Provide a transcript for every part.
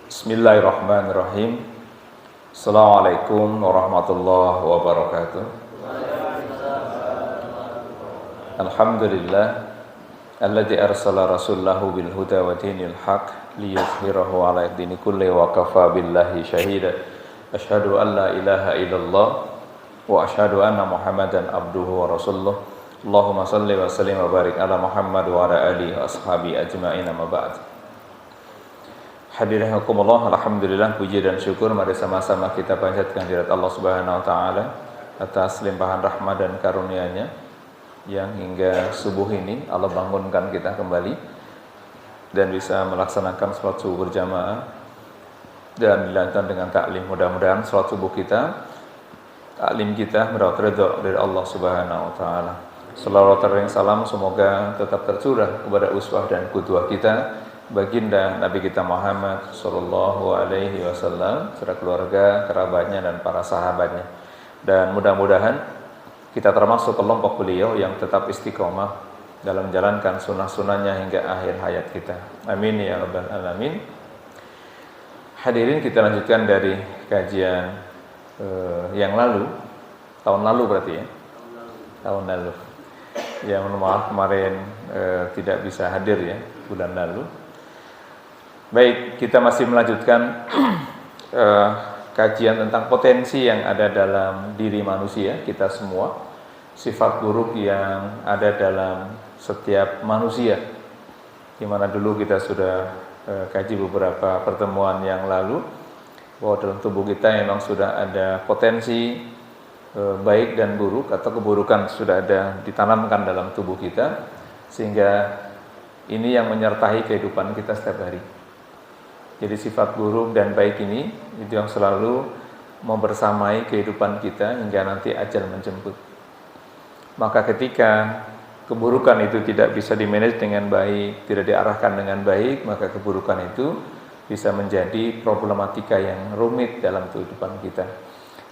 Bismillahirrahmanirrahim. Assalamualaikum warahmatullahi wabarakatuh. Alhamdulillah alladzi arsala rasulahu bil huda wa dinil haq liyuzhirahu 'ala dini kulli wa kafa billahi syahida. Asyhadu an la ilaha illallah wa asyhadu anna Muhammadan abduhu wa rasuluh. Allahumma shalli wa sallim wa barik ala Muhammad wa ala alihi wa ashabi ajma'in, amma ba'd. Hadirin hakumullah, alhamdulillah, puji dan syukur mari sama-sama kita panjatkan kehadirat Allah Subhanahu wa taala atas limpahan rahmat dan karunia-Nya yang hingga subuh ini Allah bangunkan kita kembali dan bisa melaksanakan salat subuh berjamaah dan dilanjutkan dengan taklim. Mudah-mudahan salat subuh kita, taklim kita mendapat ridha dari Allah Subhanahu wa taala. Salawat dan salam semoga tetap tercurah kepada uswah dan qudwah kita, baginda Nabi kita Muhammad sallallahu alaihi wasallam, serta keluarga, kerabatnya dan para sahabatnya. Dan mudah-mudahan kita termasuk kelompok beliau yang tetap istiqomah dalam menjalankan sunnah-sunnahnya hingga akhir hayat kita. Amin ya rabbal alamin. Hadirin, kita lanjutkan dari kajian yang lalu, tahun lalu berarti ya. Tahun lalu. Ya, mohon maaf kemarin tidak bisa hadir ya bulan lalu. Baik, kita masih melanjutkan kajian tentang potensi yang ada dalam diri manusia, kita semua, sifat buruk yang ada dalam setiap manusia. Di mana dulu kita sudah kaji beberapa pertemuan yang lalu, bahwa dalam tubuh kita memang sudah ada potensi baik dan buruk, atau keburukan sudah ada ditanamkan dalam tubuh kita, sehingga ini yang menyertai kehidupan kita setiap hari. Jadi sifat buruk dan baik ini itu yang selalu membersamai kehidupan kita hingga nanti ajal menjemput. Maka ketika keburukan itu tidak bisa dimanage dengan baik, tidak diarahkan dengan baik, maka keburukan itu bisa menjadi problematika yang rumit dalam kehidupan kita.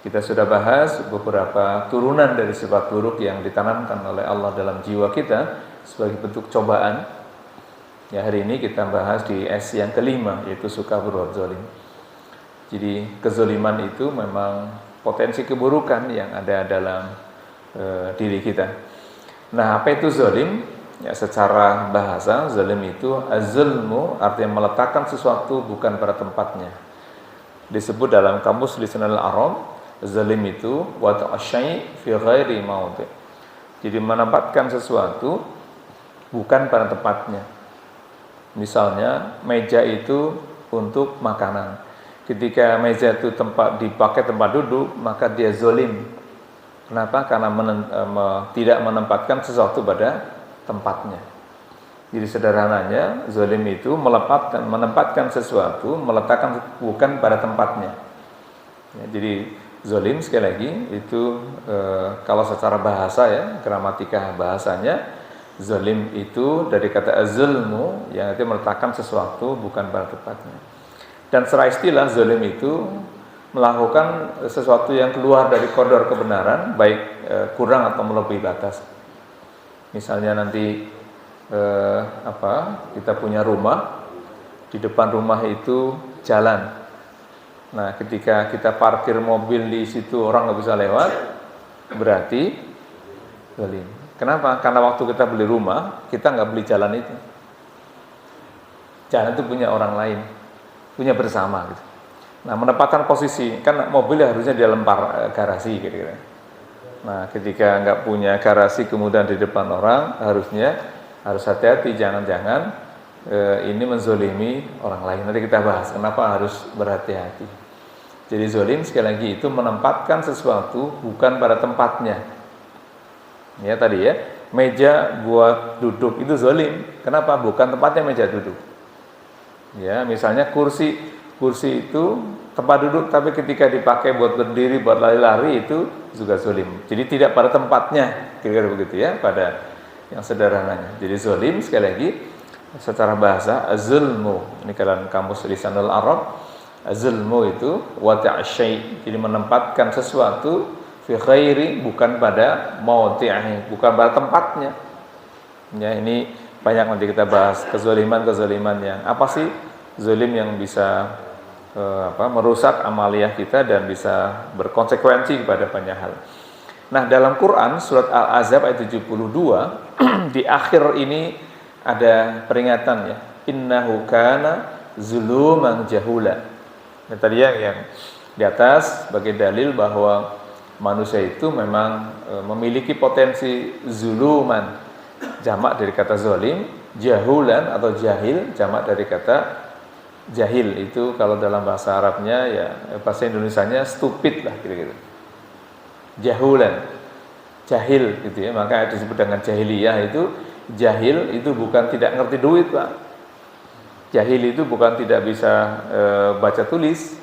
Kita sudah bahas beberapa turunan dari sifat buruk yang ditanamkan oleh Allah dalam jiwa kita sebagai bentuk cobaan. Ya, hari ini kita bahas di S yang kelima, yaitu suka berbuat zalim. Jadi kezaliman itu memang potensi keburukan yang ada dalam diri kita. Nah, apa itu zalim? Ya, secara bahasa zalim itu az-zulmu, artinya meletakkan sesuatu bukan pada tempatnya. Disebut dalam kamus Lisanul Arab, zalim itu wad'u syai' fi ghairi mawdi'. Jadi menempatkan sesuatu bukan pada tempatnya. Misalnya meja itu untuk makanan. Ketika meja itu dipakai tempat duduk, maka dia zalim. Kenapa? Karena tidak menempatkan sesuatu pada tempatnya. Jadi sederhananya, zalim itu menempatkan sesuatu, meletakkan bukan pada tempatnya. Ya, jadi zalim sekali lagi itu kalau secara bahasa ya, gramatika bahasanya, zalim itu dari kata az-zulmu yang itu meletakkan sesuatu bukan pada tempatnya. Dan secara istilah zalim itu melakukan sesuatu yang keluar dari koridor kebenaran, baik kurang atau melebihi batas. Misalnya nanti kita punya rumah, di depan rumah itu jalan. Nah, ketika kita parkir mobil di situ orang nggak bisa lewat, berarti zalim. Kenapa? Karena waktu kita beli rumah, kita nggak beli jalan itu. Jalan itu punya orang lain, punya bersama gitu. Nah, menempatkan posisi, kan mobil harusnya di dalam garasi kira-kira. Nah, ketika nggak punya garasi kemudian di depan orang, harus hati-hati, jangan-jangan ini menzolimi orang lain. Nanti kita bahas kenapa harus berhati-hati. Jadi zalim sekali lagi itu menempatkan sesuatu bukan pada tempatnya. Ya tadi ya, meja buat duduk itu zalim. Kenapa? Bukan tempatnya meja duduk. Ya, misalnya kursi itu tempat duduk, tapi ketika dipakai buat berdiri, buat lari-lari itu juga zalim. Jadi tidak pada tempatnya, kira-kira begitu ya, pada yang sederhananya. Jadi zalim sekali lagi secara bahasa az-zulmu. Ini dalam kamus Lisanul Arab, az-zulmu itu wad'u syai', jadi menempatkan sesuatu fi khairi, bukan pada mawdi'i, bukan pada tempatnya. Ya, ini banyak nanti kita bahas kezaliman yang apa sih zalim yang bisa merusak amaliyah kita dan bisa berkonsekuensi kepada banyak hal. Nah, dalam Quran surat Al-Ahzab ayat 72 di akhir ini ada peringatan ya, innahu kana zuluman jahula. Nah, tadi yang di atas sebagai dalil bahwa manusia itu memang memiliki potensi zuluman, jamak dari kata zalim, jahulan atau jahil, jamak dari kata jahil. Itu kalau dalam bahasa Arabnya ya, bahasa Indonesianya stupid lah kira-kira. Jahulan, jahil gitu ya, maka disebut dengan jahiliyah. Itu jahil itu bukan tidak ngerti duit, Pak. Jahil itu bukan tidak bisa baca tulis,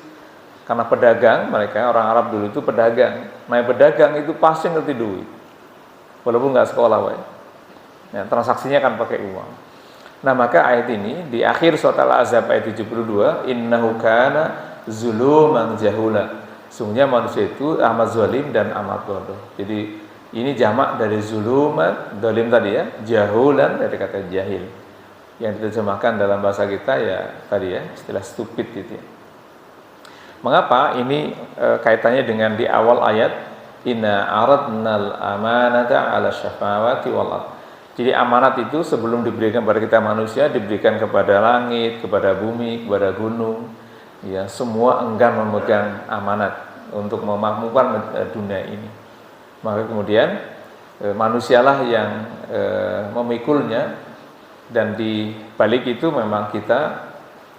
karena pedagang, mereka orang Arab dulu itu pedagang. Nah, pedagang itu pasti ngerti duit, walaupun nggak sekolah, Pak. Nah, transaksinya kan pakai uang. Nah, maka ayat ini di akhir surat Al-Ahzab ayat 72, innahu kana zuluman jahula. Sungguhnya manusia itu amat zalim dan amat bodoh. Jadi ini jamak dari zuluman, zalim tadi ya, jahulan dari kata jahil. Yang diterjemahkan dalam bahasa kita ya tadi ya, istilah stupid gitu ya. Mengapa ini kaitannya dengan di awal ayat, inna aradnal amanata 'ala syafawati wal ard. Jadi amanat itu sebelum diberikan kepada kita manusia, diberikan kepada langit, kepada bumi, kepada gunung. Ya, semua enggan memegang amanat untuk memakmurkan dunia ini. Maka kemudian manusialah yang memikulnya, dan di balik itu memang kita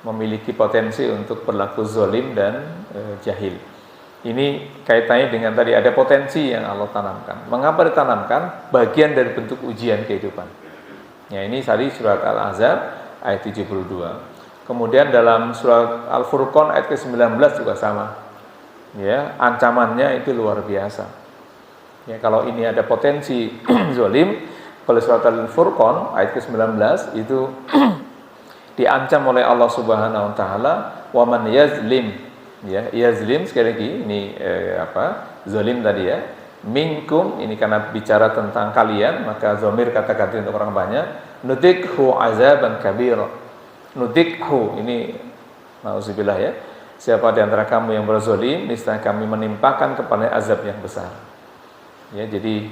memiliki potensi untuk berlaku zalim dan jahil. Ini kaitannya dengan tadi ada potensi yang Allah tanamkan. Mengapa ditanamkan? Bagian dari bentuk ujian kehidupan. Ya, ini tadi surat Al-Ahzab ayat 72. Kemudian dalam surat Al-Furqan ayat ke-19 juga sama. Ya, ancamannya itu luar biasa. Ya, kalau ini ada potensi zalim, kalau surat Al-Furqan ayat ke-19 itu diancam oleh Allah Subhanahu wa taala, wa man yazlim. Ya, yazlim sekali lagi ini zalim tadi ya. Minkum ini karena bicara tentang kalian, maka zamir kata ganti untuk orang banyak. Nutikhu azaban kabir. Nutikhu ini nauzubillah ya. Siapa di antara kamu yang berzalim, niscaya kami menimpakan kepada azab yang besar. Ya, jadi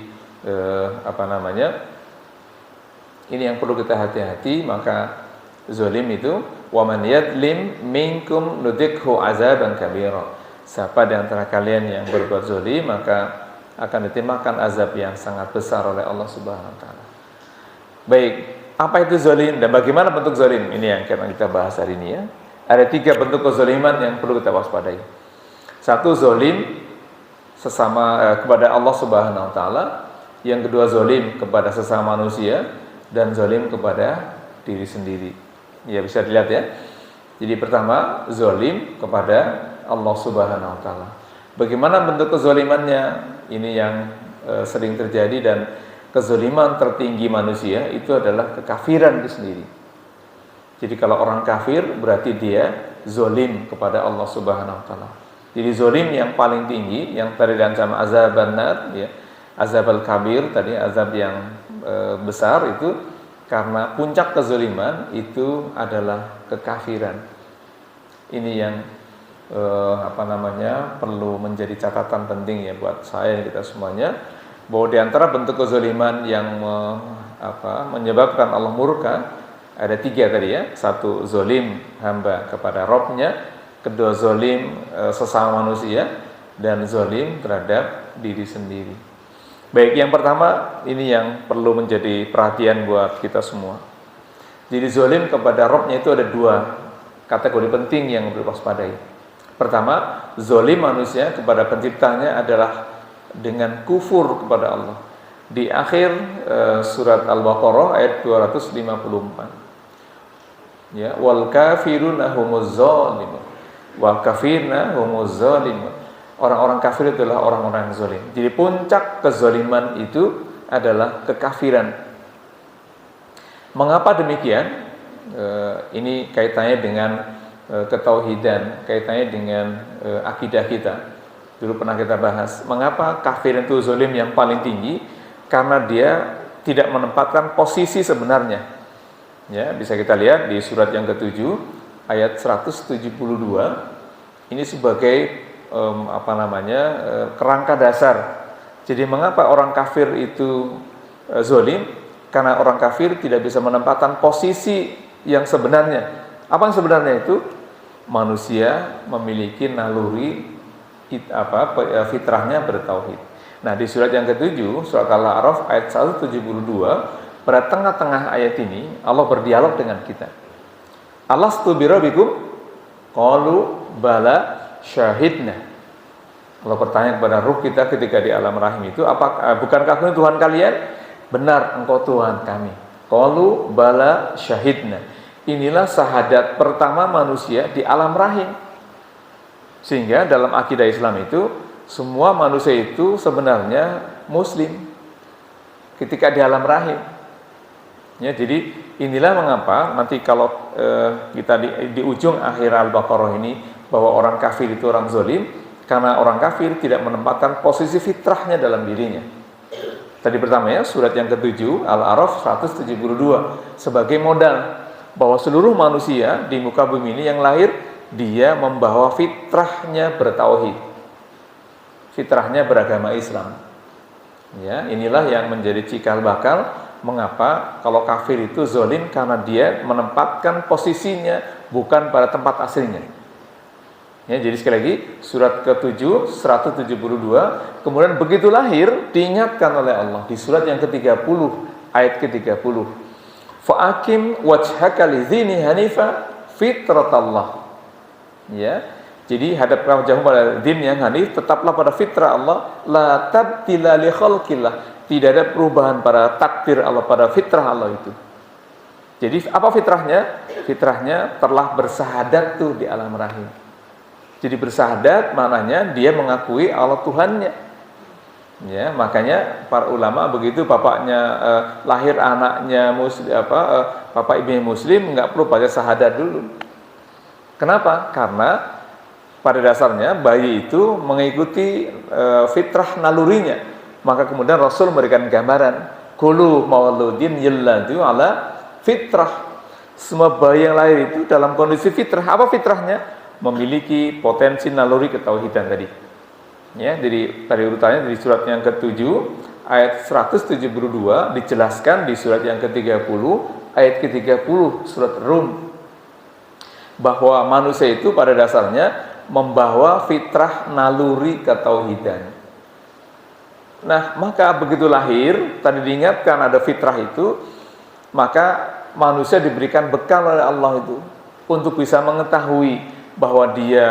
ini yang perlu kita hati-hati. Maka zalim itu wa man yadlim minkum nudzikhu azaban kabira. Siapa di antara kalian yang berbuat zalim, maka akan ditimpakan azab yang sangat besar oleh Allah Subhanahu wa taala. Baik, apa itu zalim dan bagaimana bentuk zalim? Ini yang akan kita bahas hari ini ya. Ada 3 bentuk kezaliman yang perlu kita waspadai. Satu, zalim sesama kepada Allah Subhanahu wa taala. Yang kedua, zalim kepada sesama manusia, dan zalim kepada diri sendiri. Ya, bisa dilihat ya. Jadi pertama, zalim kepada Allah Subhanahu wa taala. Bagaimana bentuk kezalimannya? Ini yang sering terjadi, dan kezaliman tertinggi manusia itu adalah kekafiran itu sendiri. Jadi kalau orang kafir berarti dia zalim kepada Allah Subhanahu wa taala. Jadi zalim yang paling tinggi, yang tadi diancam azaban nar ya, azabul kabir tadi, azab yang besar itu karena puncak kezaliman itu adalah kekafiran. Ini yang perlu menjadi catatan penting ya buat saya dan kita semuanya, bahwa di antara bentuk kezaliman yang menyebabkan Allah murka ada 3 tadi ya. Satu, zalim hamba kepada Rabb-nya. Kedua, zalim sesama manusia, dan zalim terhadap diri sendiri. Baik, yang pertama ini yang perlu menjadi perhatian buat kita semua. Jadi zalim kepada Rabb-nya itu ada 2 kategori penting yang perlu waspadai. Pertama, zalim manusia kepada penciptanya adalah dengan kufur kepada Allah. Di akhir surat Al-Baqarah ayat 254. Ya, wal kafiruna humuz zalimun. Wal kafirna humuz zalimun. Orang-orang kafir itulah orang-orang yang zalim. Jadi puncak kezaliman itu adalah kekafiran. Mengapa demikian? Ini kaitannya dengan ketauhidan, kaitannya dengan akidah kita. Dulu pernah kita bahas. Mengapa kafir itu zalim yang paling tinggi? Karena dia tidak menempatkan posisi sebenarnya. Ya, bisa kita lihat di surat yang ke-7 ayat 172. Ini sebagai kerangka dasar. Jadi mengapa orang kafir itu zalim? Karena orang kafir tidak bisa menempatkan posisi yang sebenarnya. Apa yang sebenarnya itu? Manusia memiliki naluri fitrahnya bertauhid. Nah, di surat yang ke-7, surat Al-A'raf ayat 172, pada tengah-tengah ayat ini Allah berdialog dengan kita. Alastu birabbikum? Qalu bala syahidna. Allah bertanya kepada ruh kita ketika di alam rahim itu, bukankah aku ini Tuhan kalian? Benar, engkau Tuhan kami. Qalu bala syahidna. Inilah syahadat pertama manusia di alam rahim. Sehingga dalam akidah Islam itu semua manusia itu sebenarnya muslim ketika di alam rahim. Ya, jadi inilah mengapa nanti kalau kita di ujung akhir Al-Baqarah ini bahwa orang kafir itu orang zalim karena orang kafir tidak menempatkan posisi fitrahnya dalam dirinya. Tadi pertama ya, surat yang ke-7 Al-A'raf 172 sebagai modal bahwa seluruh manusia di muka bumi ini yang lahir dia membawa fitrahnya bertauhid, fitrahnya beragama Islam. Ya, inilah yang menjadi cikal bakal mengapa kalau kafir itu zalim karena dia menempatkan posisinya bukan pada tempat aslinya. Ya, jadi sekali lagi surat ke-7 172 kemudian begitu lahir diingatkan oleh Allah di surat yang ke-30 ayat ke-30. Fa'akim wajhaka lidzini hanifa fitratallah. Ya. Jadi hadapkan wajahmu pada din yang hanif, tetaplah pada fitrah Allah, la tabdila li khalqillah. Tidak ada perubahan pada takdir Allah, pada fitrah Allah itu. Jadi apa fitrahnya? Fitrahnya telah bersahadat tuh di alam rahim. Jadi bersahadat maknanya dia mengakui Allah Tuhannya. Ya, makanya para ulama begitu bapaknya lahir anaknya muslim bapak ibunya muslim enggak perlu baca syahadat dulu. Kenapa? Karena pada dasarnya bayi itu mengikuti fitrah nalurinya. Maka kemudian Rasul memberikan gambaran kullu mauludin yuladu ala fitrah. Semua bayi yang lahir itu dalam kondisi fitrah. Apa fitrahnya? Memiliki potensi naluri ketauhidan tadi. Ya, jadi tadi urutannya di surat yang ke-7 ayat 172 dijelaskan di surat yang ke-30 ayat ke-30 surat Rum bahwa manusia itu pada dasarnya membawa fitrah naluri ketauhidan. Nah, maka begitu lahir, tadi diingatkan ada fitrah itu, maka manusia diberikan bekal oleh Allah itu untuk bisa mengetahui bahwa dia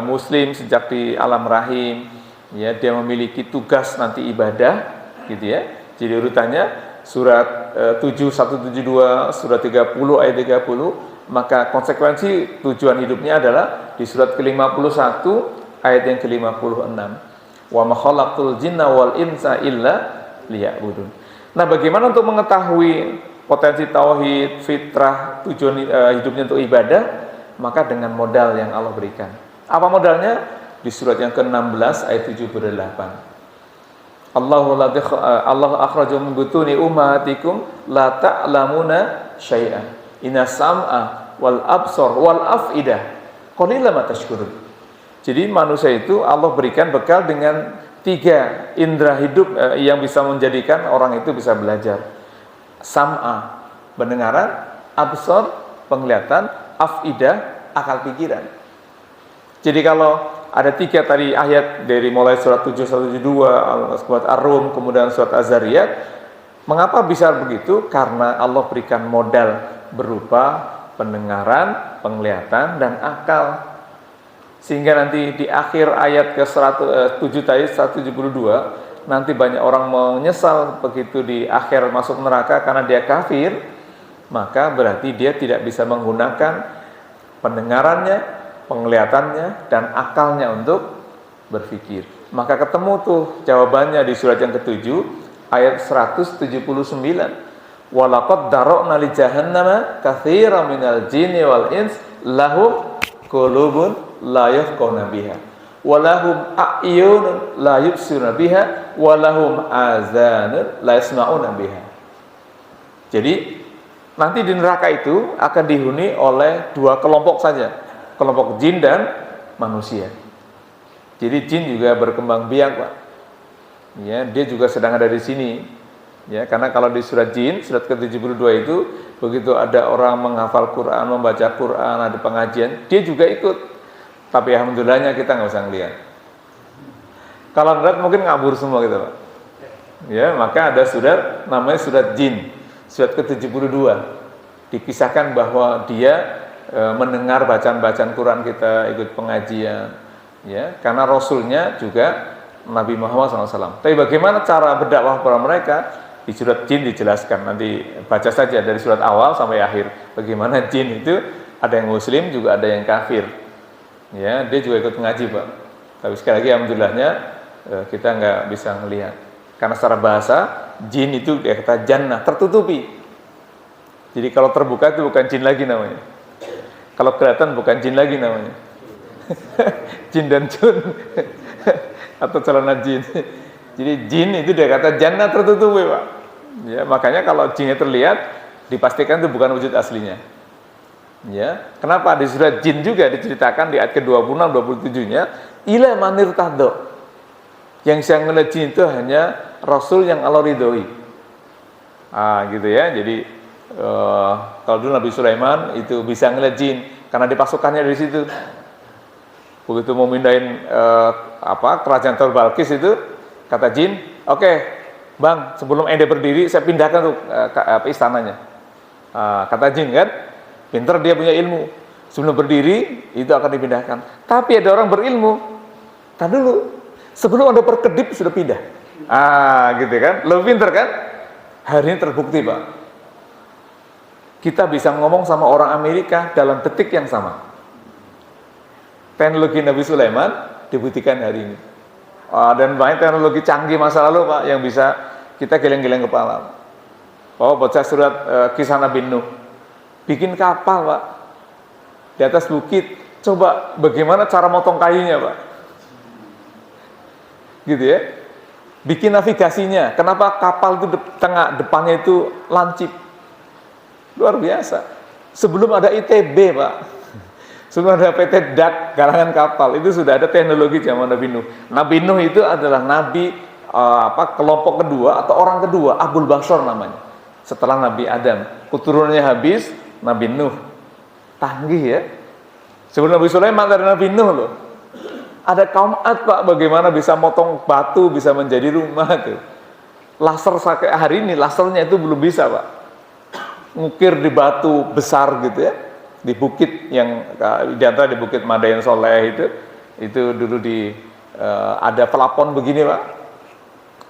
muslim sejak di alam rahim, ya, dia memiliki tugas nanti ibadah, gitu ya. Jadi urutannya surat 7 172, surat 30 ayat 30. Maka konsekuensi tujuan hidupnya adalah di surat ke-51 ayat yang ke-56. Wa ma khalaqtul jinna wal insa illa liya'budun. Nah, bagaimana untuk mengetahui potensi tauhid, fitrah, tujuan hidupnya untuk ibadah? Maka dengan modal yang Allah berikan. Apa modalnya? Di surat yang ke-16 ayat 78. Allah akhrajum min butuni ummatikum la ta'lamuna syai'an. Inna sam'a wal absor wal af'idah qalilan ma tashkurun. Jadi manusia itu Allah berikan bekal dengan 3 indera hidup yang bisa menjadikan orang itu bisa belajar. Sam'a, pendengaran, absor, penglihatan, af'idah, akal pikiran. Jadi kalau ada 3 tadi ayat dari mulai surat 7 172, surat Ar-Rum, kemudian surat Az-Zariyat, mengapa bisa begitu? Karena Allah berikan modal berupa pendengaran, penglihatan, dan akal. Sehingga nanti di akhir ayat ke-7 tadi 172 nanti banyak orang menyesal begitu di akhir masuk neraka karena dia kafir, maka berarti dia tidak bisa menggunakan pendengarannya, penglihatannya, dan akalnya untuk berpikir. Maka ketemu tuh jawabannya di surat yang ke-7 ayat 179. Walaqad dara'na li jahannama katsiran minal jinni wal ins lahum qulubun la yafqahuna biha wa lahum a'yunun la yubsiruna biha wa lahum azanun la yasma'una biha. Jadi nanti di neraka itu akan dihuni oleh 2 kelompok saja, kelompok jin dan manusia. Jadi jin juga berkembang biak, Pak. Ya, dia juga sedang ada di sini. Ya, karena kalau di surat jin, surat ke-72 itu, begitu ada orang menghafal Quran, membaca Quran, ada pengajian, dia juga ikut. Tapi alhamdulillahnya kita nggak usah ngeliat. Kalau ngeliat mungkin ngabur semua gitu, Pak. Ya, maka ada surat namanya surat jin, surat ke-72. Dikisahkan bahwa dia mendengar bacaan-bacaan Quran kita, ikut pengajian, ya, karena Rasulnya juga Nabi Muhammad SAW. Tapi bagaimana cara berdakwah kepada mereka? Di surat jin dijelaskan, nanti baca saja dari surat awal sampai akhir. Bagaimana jin itu ada yang muslim juga ada yang kafir. Ya, dia juga ikut ngaji, Pak. Tapi sekali lagi alhamdulillahnya kita nggak bisa melihat. Karena secara bahasa jin itu dia kata jannah, tertutupi. Jadi kalau terbuka itu bukan jin lagi namanya. Kalau kelihatan bukan jin lagi namanya. Jin dan jun atau celana jin. Jadi jin itu dia kata jannah tertutupi, Pak. Ya, makanya kalau jinnya terlihat dipastikan itu bukan wujud aslinya. Ya, kenapa di surat jin juga diceritakan di ayat ke-26 27-nya ila manir tadho. Yang saya ngelihat jin itu hanya Rasul yang Allah ridhoi. Gitu ya. Jadi kalau dulu Nabi Sulaiman itu bisa ngelihat jin karena dipasukannya dari situ. Begitu mau mindahin kerajaan Balkis itu, kata jin, oke, Bang, sebelum ente berdiri saya pindahkan tuh istananya. Kata jin kan, pinter dia punya ilmu. Sebelum berdiri itu akan dipindahkan. Tapi ada orang berilmu, tak dulu, sebelum ada perkedip sudah pindah. Gitu kan, lebih pinter kan? Hari ini terbukti, Pak. Kita bisa ngomong sama orang Amerika dalam detik yang sama. Teknologi Nabi Sulaiman dibuktikan hari ini. Dan banyak teknologi canggih masa lalu, Pak, yang bisa kita geleng-geleng kepala. Baca surat kisah Nabi Nuh, bikin kapal, Pak, di atas bukit. Coba bagaimana cara motong kayunya, Pak? Gitu ya. Bikin navigasinya. Kenapa kapal itu depannya itu lancip? Luar biasa. Sebelum ada ITB, Pak. Sebelum ada PT DAK, galangan kapal, itu sudah ada teknologi zaman Nabi Nuh. Nabi Nuh itu adalah nabi kelompok kedua atau orang kedua, Abul Bashar namanya. Setelah Nabi Adam, keturunannya habis, Nabi Nuh. Tanggih ya. Sebelum Nabi Sulaiman ada Nabi Nuh loh. Ada kaum Ad, Pak, bagaimana bisa motong batu bisa menjadi rumah tuh. Laser sampai hari ini lasernya itu belum bisa, Pak. Ngukir di batu besar gitu ya. Di bukit yang di antara di Bukit Madain Soleh itu dulu ada pelapon begini, Pak,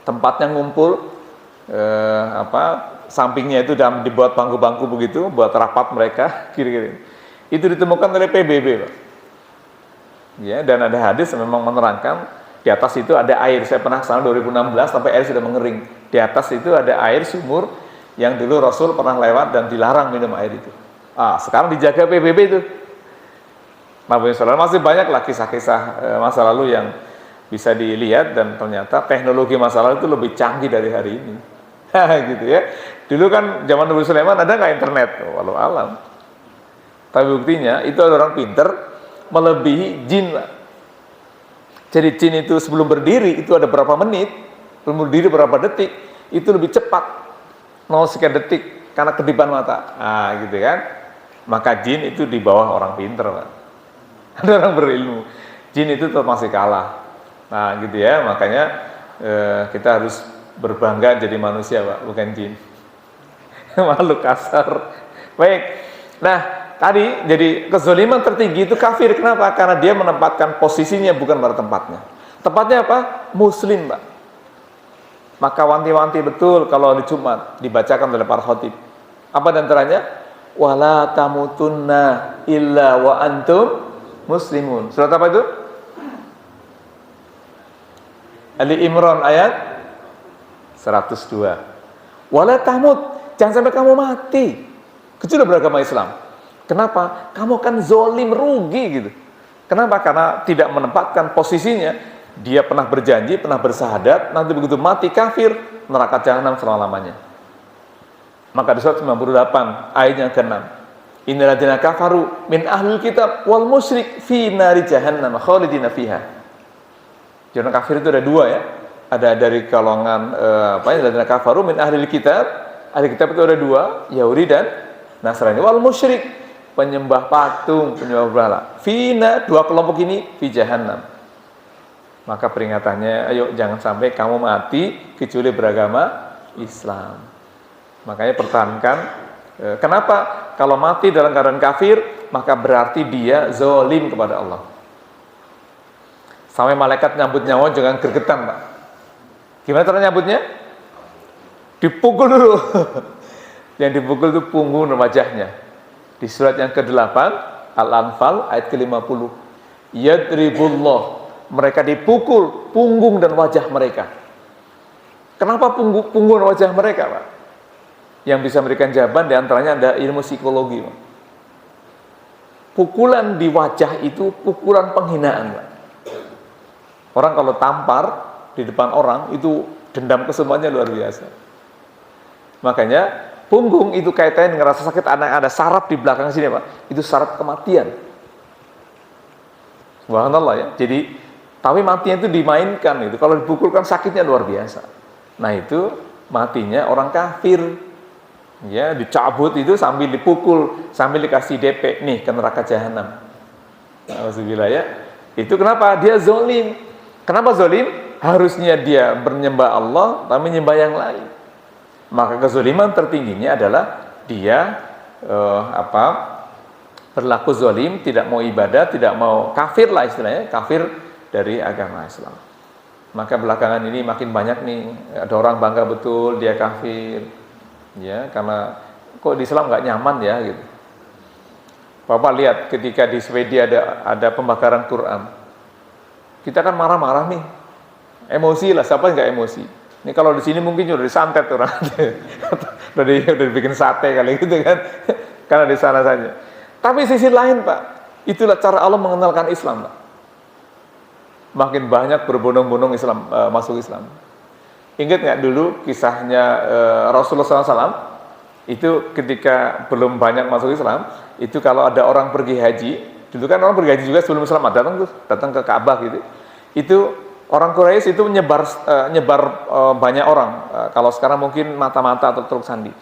tempatnya ngumpul, sampingnya itu dibuat bangku-bangku begitu buat rapat mereka, kiri-kiri. Itu ditemukan oleh PBB, Pak. Ya, dan ada hadis yang memang menerangkan di atas itu ada air. Saya pernah kesana 2016 sampai air sudah mengering. Di atas itu ada air sumur yang dulu Rasul pernah lewat dan dilarang minum air itu. Sekarang dijaga PBB itu. Nabi Sallallahu masih banyak lah kisah-kisah masa lalu yang bisa dilihat dan ternyata teknologi masa lalu itu lebih canggih dari hari ini. Gitu ya. Dulu kan zaman Nabi Sulaiman ada nggak internet? Walau alam. Tapi buktinya itu ada orang pinter melebihi jin, Pak. Jadi jin itu sebelum berdiri itu ada berapa menit, sebelum berdiri berapa detik, itu lebih cepat 0 sekian detik karena kedipan mata. Gitu kan. Maka jin itu di bawah orang pinter, Pak. Ada orang berilmu. Jin itu tetap masih kalah. Gitu ya. Makanya kita harus berbangga jadi manusia, Pak, bukan jin. Makhluk kasar. Baik. Nah, tadi jadi kezaliman tertinggi itu kafir. Kenapa? Karena dia menempatkan posisinya bukan pada tempatnya. Tempatnya apa? Muslim, Pak. Maka wanti-wanti betul kalau di Jumat dibacakan oleh para khatib. Apa diantaranya? Wala tamutunna illa wa antum muslimun. Surat apa itu? Ali Imran ayat 102. Wala tamut, jangan sampai kamu mati kecuali beragama Islam. Kenapa? Kamu kan zolim, rugi gitu. Kenapa? Karena tidak menempatkan posisinya. Dia pernah berjanji, pernah bersahadat, nanti begitu mati kafir, neraka jahanam selama-lamanya. Maka di surat 98 ayatnya ke-6 Innal ladzina kafaru min ahlil kitab wal musyrik fi nari jahannam khalidina fiha. Jadi orang kafir itu ada dua ya. Ada dari golongan ladzina kafaru min ahlil kitab. Ahli kitab itu ada dua, Yahudi dan Nasrani. Wal musyrik, penyembah patung, penyembah berhala. Fina, dua kelompok ini fi jahannam. Maka peringatannya, ayo jangan sampai kamu mati kecuali beragama Islam. Makanya pertahankan. Kenapa? Kalau mati dalam keadaan kafir, maka berarti dia zalim kepada Allah. Sampai malaikat nyambut nyawa jangan gergetan, Pak. Gimana cara nyambutnya? Dipukul dulu. Yang dipukul itu punggung dan wajahnya. Di surat yang ke-8 Al-Anfal ayat ke-50. Yadribullah, mereka dipukul punggung dan wajah mereka. Kenapa punggung dan wajah mereka, Pak? Yang bisa memberikan jawaban diantaranya ada ilmu psikologi, Pak. Pukulan di wajah itu pukulan penghinaan, Pak. Orang kalau tampar di depan orang itu dendam kesemuanya luar biasa. Makanya punggung itu kaitannya ngerasa sakit, ada saraf di belakang sini, Pak. Itu saraf kematian. Subhanallah ya. Jadi tapi matinya itu dimainkan itu. Kalau dipukulkan sakitnya luar biasa. Nah itu matinya orang kafir. Ya, dicabut itu sambil dipukul, sambil dikasih DP nih ke neraka jahanam. Alhamdulillah ya. Itu kenapa? Dia zalim. Kenapa zalim? Harusnya dia menyembah Allah tapi menyembah yang lain. Maka kezaliman tertingginya adalah dia berlaku zalim, tidak mau ibadah, tidak mau kafir lah istilahnya, kafir dari agama Islam. Maka belakangan ini makin banyak nih ada orang bangga betul dia kafir, ya karena kok di Islam nggak nyaman ya gitu. Bapak lihat ketika di Swedia ada pembakaran Quran, kita kan marah-marah nih, emosi lah, siapa nggak emosi? Ini kalau di sini mungkin sudah disantet orang, udah dibikin sate kali gitu kan, karena di sana saja. Tapi sisi lain Pak, itulah cara Allah mengenalkan Islam Pak. Makin banyak berbondong-bondong Islam masuk Islam. Ingat nggak dulu kisahnya Rasulullah SAW? Itu ketika belum banyak masuk Islam, itu kalau ada orang pergi haji, dulu kan orang pergi haji juga sebelum Islam datang ke Ka'bah gitu. Itu orang Quraisy itu nyebar banyak orang. Kalau sekarang mungkin mata-mata atau truk sandi.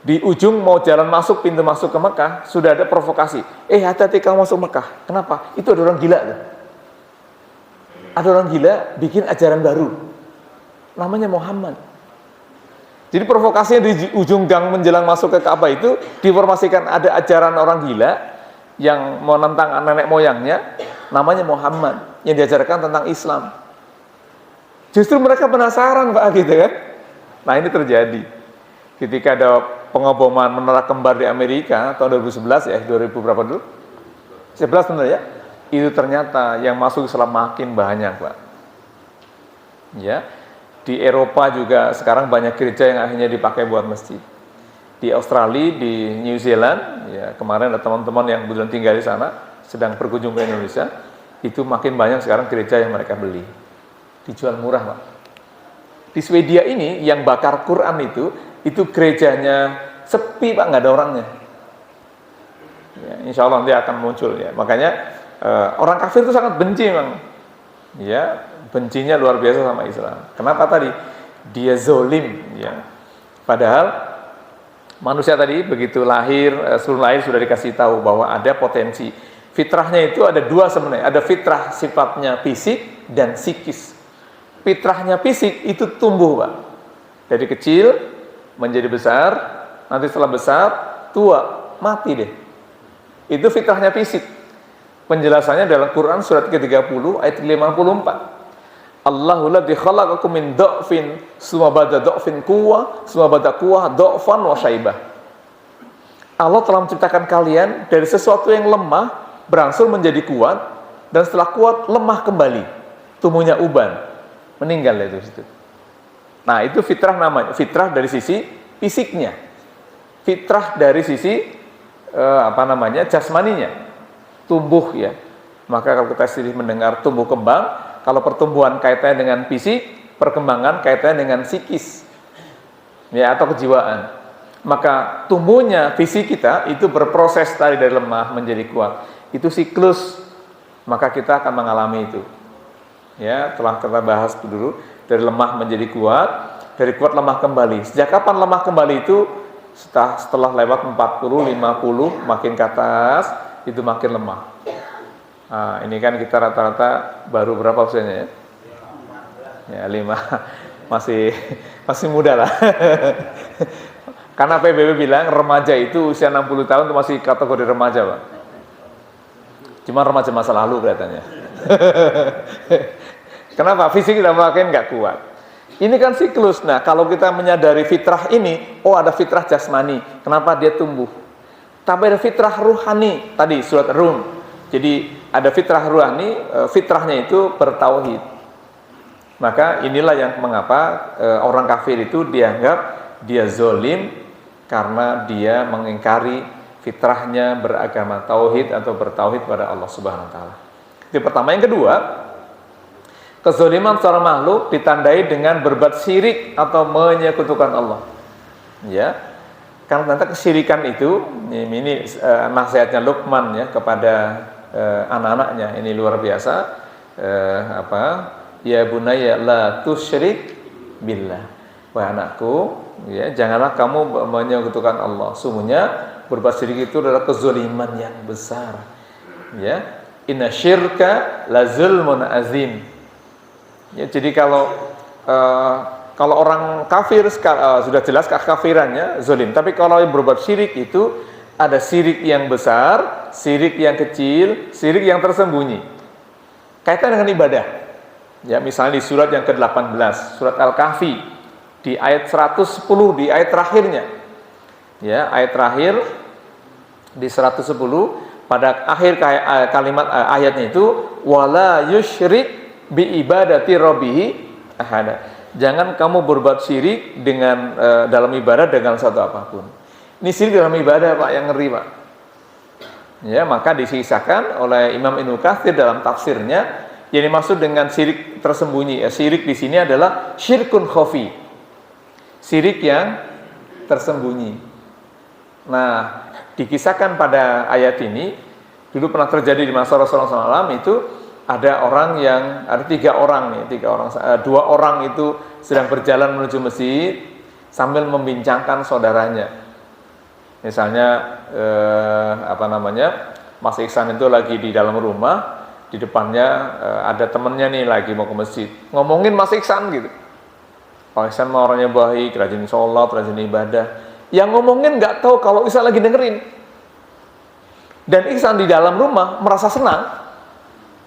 Di ujung mau jalan masuk, pintu masuk ke Mekah, sudah ada provokasi. Hati-hati kamu masuk Mekah. Kenapa? Itu ada orang gila tuh. Ada orang gila bikin ajaran baru. Namanya Muhammad. Jadi provokasinya di ujung gang menjelang masuk ke Ka'bah itu diinformasikan ada ajaran orang gila yang menentang nenek moyangnya, namanya Muhammad, yang diajarkan tentang Islam. Justru mereka penasaran Pak gitu kan. Nah ini terjadi ketika ada pengoboman menara kembar di Amerika tahun 2011 ya, 2000 berapa dulu? 11 benar ya? Itu ternyata yang masuk Islam makin banyak Pak. Ya, di Eropa juga sekarang banyak gereja yang akhirnya dipakai buat masjid. Di Australia, di New Zealand, ya kemarin ada teman-teman yang kebetulan tinggal di sana, sedang berkunjung ke Indonesia, itu makin banyak sekarang gereja yang mereka beli. Dijual murah Pak. Di Swedia ini yang bakar Quran itu gerejanya sepi Pak, nggak ada orangnya. Ya, insya Allah nanti akan muncul ya. Makanya orang kafir itu sangat benci memang. Ya, bencinya luar biasa sama Islam. Kenapa tadi? Dia zolim ya. Padahal manusia tadi begitu lahir, sebelum lahir sudah dikasih tahu bahwa ada potensi. Fitrahnya itu ada dua sebenarnya. Ada fitrah sifatnya fisik dan psikis. Fitrahnya fisik itu tumbuh Pak. Dari kecil menjadi besar, nanti setelah besar, tua, mati deh. Itu fitrahnya fisik. Penjelasannya dalam Quran surat ke-30 ayat 54. Allahul ladzi khalaqakum min dha'fin tsumma ba'da dha'fin quwwah, tsumma ba'da quwwah dha'fan wa syaibah. Allah telah menciptakan kalian dari sesuatu yang lemah berangsur menjadi kuat, dan setelah kuat lemah kembali, tumbuhnya uban, meninggal itu. Nah, itu fitrah namanya, fitrah dari sisi fisiknya. Fitrah dari sisi jasmaninya. Tumbuh ya. Maka kalau kita sendiri mendengar tumbuh kembang, kalau pertumbuhan kaitannya dengan fisik, perkembangan kaitannya dengan psikis. Ya, atau kejiwaan. Maka tumbuhnya visi kita itu berproses dari lemah menjadi kuat. Itu siklus. Maka kita akan mengalami itu. Ya, telah kita bahas dulu, dari lemah menjadi kuat, dari kuat lemah kembali. Sejak kapan lemah kembali itu? Setelah lewat 40, 50 makin ke atas itu makin lemah. Nah, ini kan kita rata-rata baru berapa usianya ya? Ya 5. Masih muda lah. Karena PBB bilang remaja itu usia 60 tahun itu masih kategori remaja, Pak. Cuma remaja masa lalu kelihatannya. Kenapa? Fisik kita makin nggak kuat. Ini kan siklus. Nah, kalau kita menyadari fitrah ini, oh ada fitrah jasmani. Kenapa dia tumbuh? Tapi ada fitrah ruhani. Tadi surat Rum. Jadi ada fitrah ruhani, fitrahnya itu bertauhid. Maka inilah yang mengapa orang kafir itu dianggap dia zolim karena dia mengingkari fitrahnya beragama tauhid atau bertauhid pada Allah Subhanahu wa taala. Itu pertama. Yang kedua, kezaliman seorang makhluk ditandai dengan berbuat syirik atau menyekutukan Allah. Ya. Karena ternyata kesyirikan itu ini nasihatnya Luqman ya kepada anak-anaknya, ini luar biasa. Ya bunayya la tusyrik billah. Wahai anakku, ya janganlah kamu menyekutukan Allah. Sungguhnya berbuat syirik itu adalah kezaliman yang besar. Ya, inna syirka la zulmun azim. Ya, jadi kalau orang kafir sudah jelas kekafirannya zalim. Tapi kalau yang berbuat syirik itu ada syirik yang besar, syirik yang kecil, syirik yang tersembunyi. Kaitan dengan ibadah. Ya, misalnya di surat yang ke-18, surat Al-Kahfi. Di ayat 110 di ayat terakhirnya. Ya, ayat terakhir di 110 pada akhir kalimat ayatnya itu wala yusyrik bi ibadati rabbih ahada. Jangan kamu berbuat syirik dengan dalam ibadah dengan satu apapun. Ini syirik dalam ibadah, Pak, yang ngeri, Pak. Ya, maka disisakan oleh Imam Ibnu Katsir dalam tafsirnya yang dimaksud dengan syirik tersembunyi. Syirik di sini adalah syirkun khafi. Syirik yang tersembunyi. Nah, dikisahkan pada ayat ini, dulu pernah terjadi di masa Rasulullah SAW itu ada orang yang, ada tiga orang, dua orang itu sedang berjalan menuju masjid sambil membincangkan saudaranya. Misalnya, Mas Iksan itu lagi di dalam rumah, di depannya ada temennya nih lagi mau ke masjid, ngomongin Mas Iksan gitu. Pak Ihsan mah orangnya baik, rajin sholat, rajin ibadah. Yang ngomongin nggak tahu kalau Ihsan lagi dengerin. Dan Ihsan di dalam rumah merasa senang.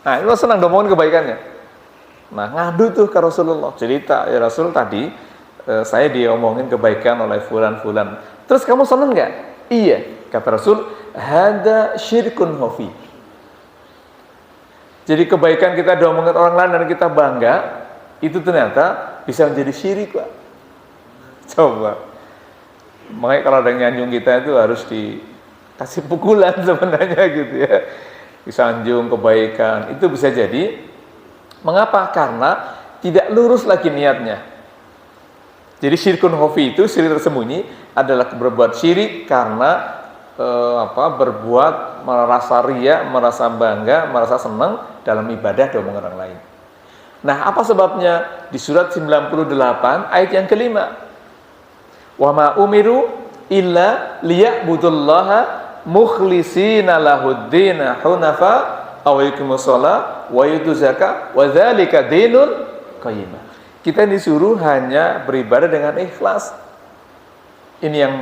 Nah, itu senang ngomongin kebaikannya. Nah, ngadu tuh ke Rasulullah. Cerita, ya Rasul tadi saya diomongin kebaikan oleh fulan-fulan. Terus kamu senang nggak? Iya, kata Rasul, hada syirkun khafi. Jadi kebaikan kita diomongin orang lain dan kita bangga, itu ternyata bisa menjadi syirik, Pak. Coba. Makanya kalau ada yang nyanjung kita itu harus dikasih pukulan sebenarnya gitu ya. Disanjung kebaikan, itu bisa jadi. Mengapa? Karena tidak lurus lagi niatnya. Jadi syirkun khafi itu, syirik tersembunyi adalah berbuat syirik karena berbuat merasa riya, merasa bangga, merasa senang dalam ibadah dan omongan orang lain. Nah, apa sebabnya? Di surat 98 ayat yang kelima. Wa ma umiru illa liya'budullaha mukhlishina lahuddina hunafa aw yuqimus shalah wa yutuz zakah wa dzalika dinul qayyimah. Kita disuruh hanya beribadah dengan ikhlas. Ini yang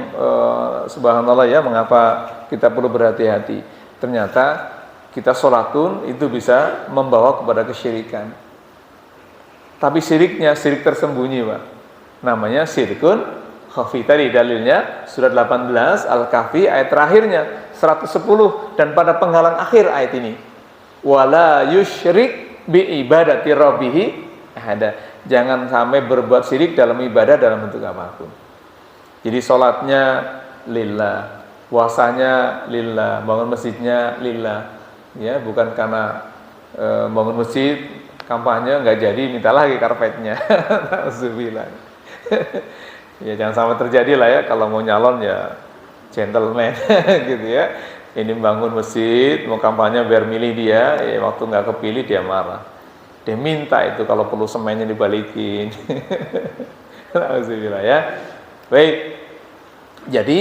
subhanallah ya, mengapa kita perlu berhati-hati. Ternyata kita sholatun itu bisa membawa kepada kesyirikan. Tapi syiriknya syirik tersembunyi, Pak. Namanya syirkun khafi. Tadi dalilnya surat 18 Al-Kahfi ayat terakhirnya 110 dan pada penghalang akhir ayat ini. Wala yusyrik bi ibadati rabbih ahada. Jangan sampai berbuat syirik dalam ibadah dalam bentuk apapun. Jadi sholatnya lillah, puasanya lillah, bangun masjidnya lillah. Ya, bukan karena bangun masjid kampanye nggak jadi, minta lagi karpetnya. Alhamdulillah. Ya jangan sampai terjadi lah ya, kalau mau nyalon ya gentleman gitu ya. Ini bangun masjid, mau kampanye biar milih dia, ya waktu nggak kepilih dia marah. Dia minta itu kalau perlu semennya dibalikin. Alhamdulillah ya. Baik. Jadi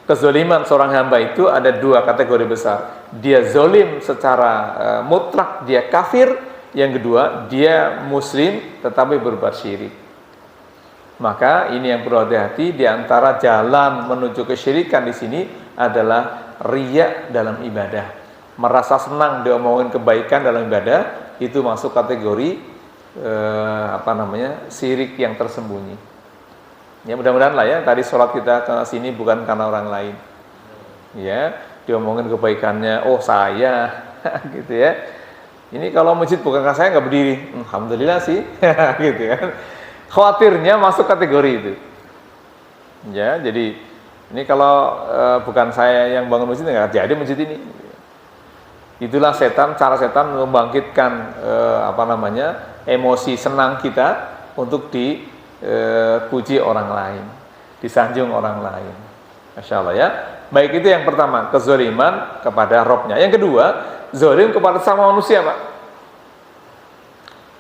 kezoliman seorang hamba itu ada dua kategori besar. Dia zolim secara mutlak, dia kafir. Yang kedua, dia muslim tetapi berbuat syirik. Maka ini yang perlu hati-hati, di antara jalan menuju kesyirikan di sini adalah riya dalam ibadah. Merasa senang diomongin kebaikan dalam ibadah, itu masuk kategori syirik yang tersembunyi. Ya mudah-mudahan lah ya, tadi sholat kita ke sini bukan karena orang lain. Ya, diomongin kebaikannya, oh saya gitu ya. Ini kalau masjid bukan karena saya nggak berdiri, alhamdulillah sih, gitu kan. Khawatirnya masuk kategori itu. Ya, jadi ini kalau bukan saya yang bangun masjid nggak jadi masjid ini. Itulah setan, cara setan membangkitkan emosi senang kita untuk dipuji orang lain, disanjung orang lain. Masya Allah ya. Baik, itu yang pertama, kezaliman kepada Robnya. Yang kedua, zalim kepada sama manusia, Pak.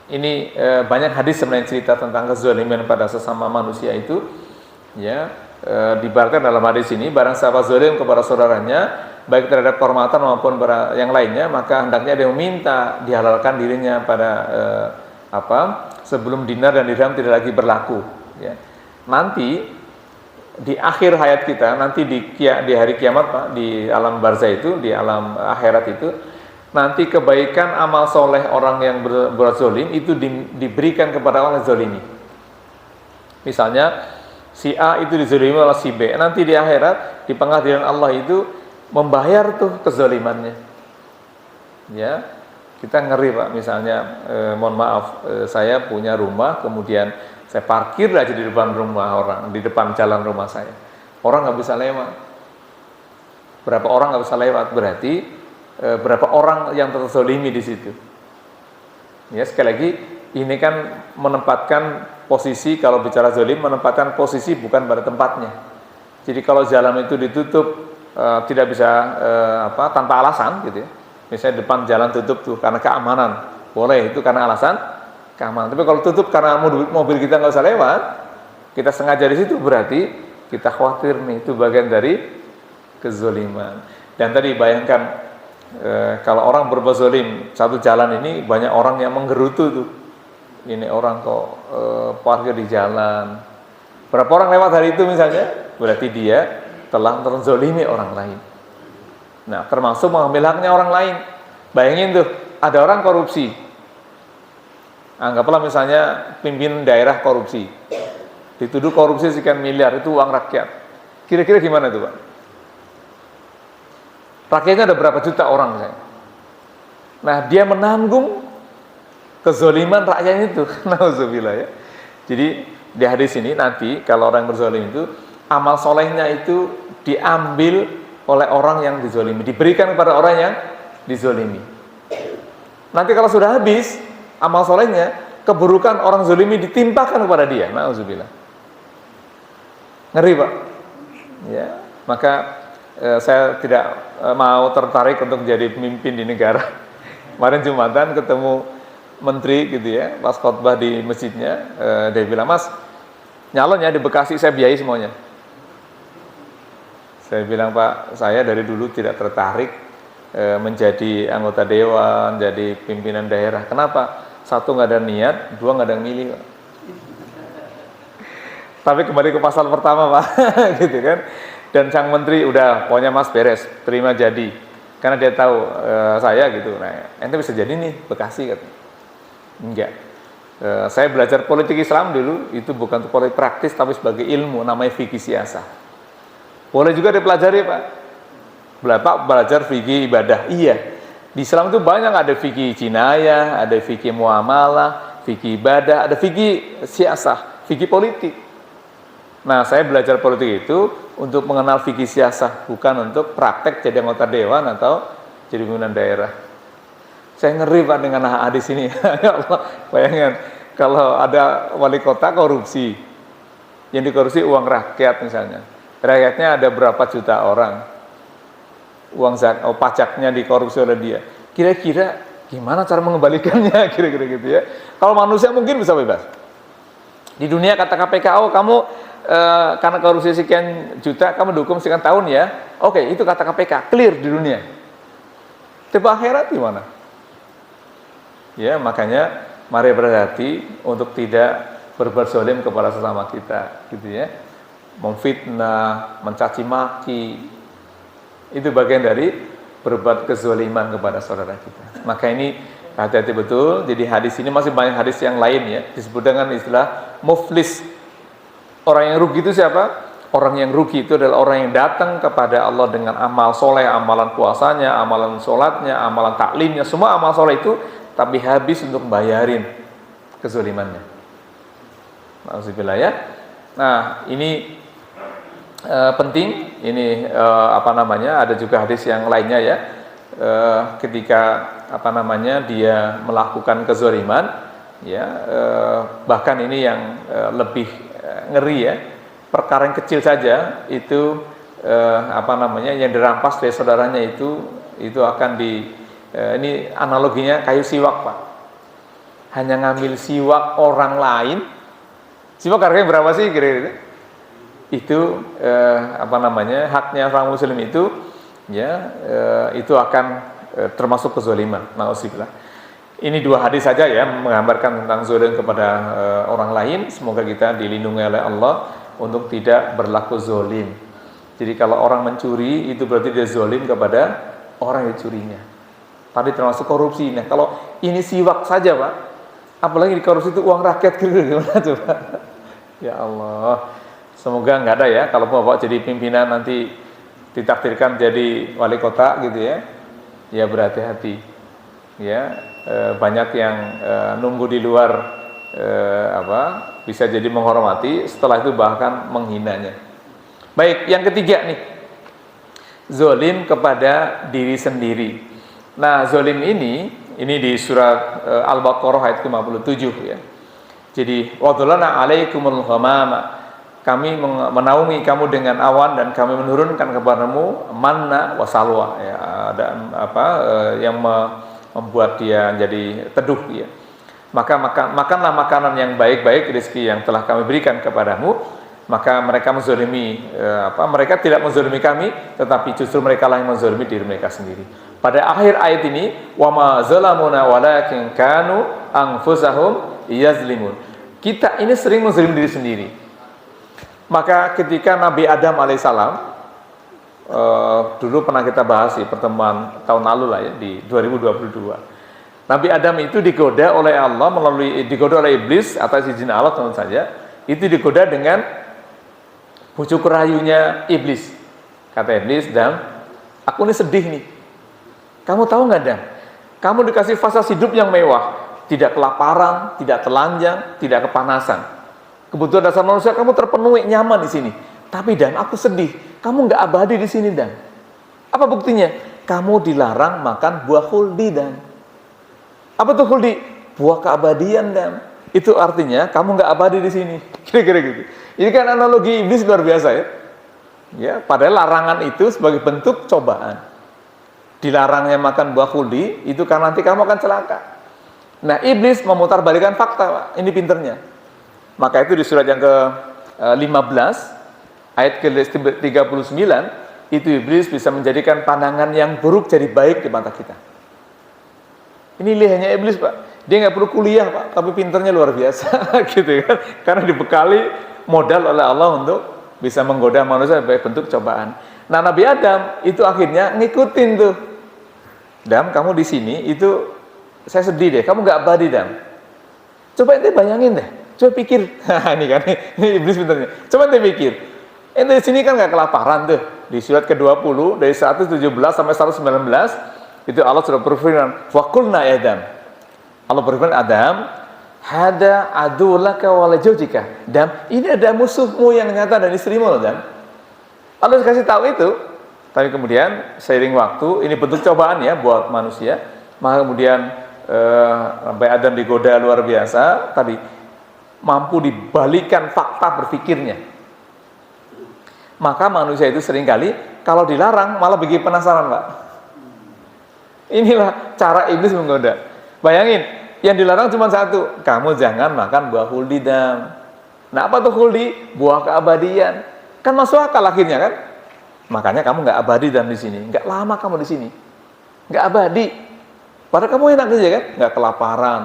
Ini banyak hadis sebenarnya cerita tentang kezaliman pada sesama manusia itu, ya. Diibaratkan dalam hadis ini, barang siapa zalim kepada saudaranya, baik terhadap kehormatan maupun yang lainnya, maka hendaknya dia meminta dihalalkan dirinya pada sebelum dinar dan dirham tidak lagi berlaku. Ya. Nanti di akhir hayat kita, nanti di hari kiamat, Pak, di alam barzah itu, di alam akhirat itu, nanti kebaikan amal soleh orang yang berbuat zolim itu diberikan kepada orang yang zolimi. Misalnya si A itu dizolimi oleh si B, nanti di akhirat di pengadilan Allah itu membayar tuh kezolimannya. Ya, kita ngeri, Pak. Misalnya mohon maaf, saya punya rumah, kemudian saya parkir aja di depan rumah orang, di depan jalan rumah saya. Orang nggak bisa lewat. Berapa orang nggak bisa lewat? Berarti berapa orang yang terzolimi di situ. Ya, sekali lagi ini kan menempatkan posisi, kalau bicara zolim, menempatkan posisi bukan pada tempatnya. Jadi kalau jalan itu ditutup tidak bisa tanpa alasan gitu ya. Misalnya depan jalan tutup tuh karena keamanan, boleh, itu karena alasan keamanan. Tapi kalau tutup karena mobil kita nggak usah lewat, kita sengaja di situ, berarti kita khawatir nih, itu bagian dari kezoliman. Dan tadi bayangkan kalau orang berbuat zalim, satu jalan ini banyak orang yang menggerutu tuh. Ini orang kok parkir di jalan. Berapa orang lewat hari itu misalnya? Berarti dia telah terzolimi orang lain. Nah, termasuk mengambil haknya orang lain. Bayangin tuh, ada orang korupsi. Anggaplah misalnya pimpinan daerah korupsi. Dituduh korupsi sekian miliar, itu uang rakyat. Kira-kira gimana tuh, Pak? Rakyatnya ada berapa juta orang misalnya. Nah, dia menanggung kezoliman rakyatnya itu. Nauzubillah ya. Jadi di hadis ini nanti kalau orang berzolim itu, amal solehnya itu diambil oleh orang yang dizolimi, diberikan kepada orang yang dizolimi. Nanti kalau sudah habis amal solehnya, keburukan orang zolimi ditimpakan kepada dia. Nauzubillah. Ngeri, Pak. Ya, maka saya tidak mau tertarik untuk jadi pemimpin di negara. Kemarin Jumatan ketemu menteri gitu ya, pas khotbah di masjidnya, dia bilang, "Mas, nyalon ya di Bekasi, saya biayai semuanya." Saya bilang, "Pak, saya dari dulu tidak tertarik menjadi anggota dewan, jadi pimpinan daerah. Kenapa? Satu, nggak ada niat, dua, nggak ada yang milih, Pak." Tapi kembali ke pasal pertama, Pak, gitu kan. Dan sang menteri udah, pokoknya Mas beres, terima jadi. Karena dia tahu saya gitu. Nah, ente bisa jadi nih Bekasi, katanya. Enggak. Saya belajar politik Islam dulu, itu bukan untuk politik praktis, tapi sebagai ilmu, namanya fikih siasah. Boleh juga dipelajari, Pak. Bapak belajar fikih ibadah. Iya. Di Islam itu banyak, ada fikih jinayah, ada fikih muamalah, fikih ibadah, ada fikih siasah, fikih politik. Nah, saya belajar politik itu untuk mengenal fikih siasah, bukan untuk praktek jadi anggota dewan atau jadi pimpinan daerah. Saya ngeri, Pak, dengan hadis ini. Ya Allah, bayangkan kalau ada wali kota korupsi. Yang dikorupsi uang rakyat misalnya. Rakyatnya ada berapa juta orang. Pajaknya dikorupsi oleh dia. Kira-kira gimana cara mengembalikannya? Kira-kira gitu ya. Kalau manusia mungkin bisa bebas. Di dunia kata KPK, oh kamu karena korupsi sekian juta, kamu dihukum sekian tahun ya. Oke, itu kata KPK, clear di dunia. Tapi akhirat gimana? Ya, makanya mari berhati untuk tidak berbuat zalim kepada sesama kita, gitu ya. Memfitnah, mencaci maki, itu bagian dari berbuat kezaliman kepada saudara kita. Maka ini hati-hati betul. Jadi hadis ini masih banyak hadis yang lain ya, disebut dengan istilah muflis. Orang yang rugi itu siapa? Orang yang rugi itu adalah orang yang datang kepada Allah dengan amal soleh, amalan puasanya, amalan sholatnya, amalan taklimnya, semua amal soleh itu, tapi habis untuk bayarin kezalimannya. Alhamdulillah ya. Nah ini penting. Ini ada juga hadis yang lainnya ya. Ketika dia melakukan kezaliman, ya bahkan ini yang lebih ngeri ya. Perkara yang kecil saja itu yang dirampas dari saudaranya itu akan ini analoginya kayu siwak, Pak. Hanya ngambil siwak orang lain. Siwak harganya berapa sih kira-kira? Itu haknya orang muslim itu ya itu akan termasuk kezaliman. Nauzubillah. Ini dua hadis saja ya menggambarkan tentang zalim kepada orang lain. Semoga kita dilindungi oleh Allah untuk tidak berlaku zalim. Jadi kalau orang mencuri itu berarti dia zalim kepada orang yang curinya. Tadi termasuk korupsi. Nah, kalau ini siwak saja, Pak. Apalagi di korupsi itu uang rakyat, kira-kira gimana coba? Ya Allah. Semoga nggak ada ya. Kalau Bapak jadi pimpinan nanti ditakdirkan jadi wali kota gitu ya. Ya berhati-hati. Ya, banyak yang nunggu di luar bisa jadi menghormati, setelah itu bahkan menghinanya. Baik, yang ketiga nih, zalim kepada diri sendiri. Nah, zalim ini di surat Al-Baqarah ayat 57 ya. Jadi, wadulana alaikumul ghamama, kami menaungi kamu dengan awan dan kami menurunkan kepadamu manna wa salwa ya, ada yang membuat dia jadi teduh ya. Maka makanlah makanan yang baik-baik, rezeki yang telah kami berikan kepadamu. Maka mereka menzalimi mereka tidak menzalimi kami, tetapi justru mereka lah yang menzalimi diri mereka sendiri. Pada akhir ayat ini, wa ma zalamuna walakin kanu anfusahum yazlimun. Kita ini sering menzalimi diri sendiri. Maka ketika Nabi Adam alaihissalam dulu pernah kita bahas di pertemuan tahun lalu lah ya, di 2022. Nabi Adam itu digoda oleh Allah digoda oleh iblis atas izin Allah tentu saja. Itu digoda dengan bujuk rayunya iblis. Kata iblis, "Dam, aku ini sedih nih. Kamu tahu nggak, Dam? Kamu dikasih fasilitas hidup yang mewah, tidak kelaparan, tidak telanjang, tidak kepanasan. Kebutuhan dasar manusia kamu terpenuhi, nyaman di sini. Tapi Dam, aku sedih. Kamu nggak abadi di sini, Dam. Apa buktinya? Kamu dilarang makan buah khuldi, Dam. Apa tuh khuldi? Buah keabadian, Dam. Itu artinya kamu nggak abadi di sini." Kira-kira gitu. Ini kan analogi iblis luar biasa ya. Ya, padahal larangan itu sebagai bentuk cobaan. Dilarangnya makan buah khuldi itu karena nanti kamu akan celaka. Nah, iblis memutarbalikkan fakta, Pak. Ini pinternya. Maka itu di surat yang ke-15 ayat ke-39 itu iblis bisa menjadikan pandangan yang buruk jadi baik di mata kita. Ini lihatnya iblis, Pak. Dia nggak perlu kuliah, Pak, tapi pinternya luar biasa, gitu kan? Karena dibekali modal oleh Allah untuk bisa menggoda manusia sebagai bentuk cobaan. Nah, Nabi Adam itu akhirnya ngikutin tuh. Dam, kamu di sini itu saya sedih deh. Kamu nggak abadi, Dam. Coba ente bayangin deh. Coba pikir. Ini kan, ini iblis pinternya. Coba ente pikir. Ente di sini kan nggak kelaparan tuh. Di surat ke-20 dari 117 sampai 119. Itu Allah sudah berfirman, wa qulna ya Adam. Allah berfirman, Adam, hada adulaka wa lajujika. Dan ini ada musuhmu yang nyata dan istrimu, Adam. Allah kasih tahu itu. Tapi kemudian seiring waktu, ini bentuk cobaan ya buat manusia. Maka kemudian sampai Adam digoda luar biasa. Tadi mampu dibalikan fakta berpikirnya. Maka manusia itu seringkali kalau dilarang malah bikin penasaran, Pak. Inilah cara iblis menggoda. Bayangin, yang dilarang cuma satu, kamu jangan makan buah huldi dam. Nah, apa tuh huldi? Buah keabadian. Kan masuk akal akhirnya kan? Makanya kamu nggak abadi dalam di sini, nggak lama kamu di sini, nggak abadi. Padahal kamu enak aja kan, nggak kelaparan,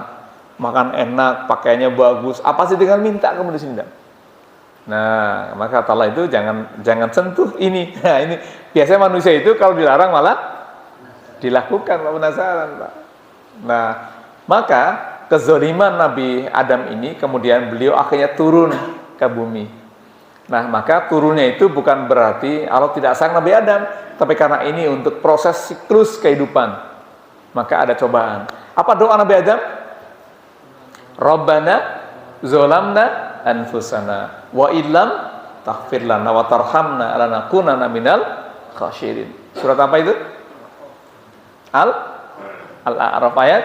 makan enak, pakaiannya bagus. Apa sih dengan minta kamu di sini? Nah, maka kata Allah itu jangan sentuh ini. Nah, ini biasanya manusia itu kalau dilarang malah dilakukan, Pak, penasaran, Pak. Nah, maka kezaliman Nabi Adam ini kemudian beliau akhirnya turun ke bumi. Nah, maka turunnya itu bukan berarti Allah tidak sayang Nabi Adam, tapi karena ini untuk proses siklus kehidupan. Maka ada cobaan. Apa doa Nabi Adam? Rabbana zolamna anfusana wa illam taghfir lana wa tarhamna lanakunanna minal khasyirin. Surat apa itu? Al-A'raf ayat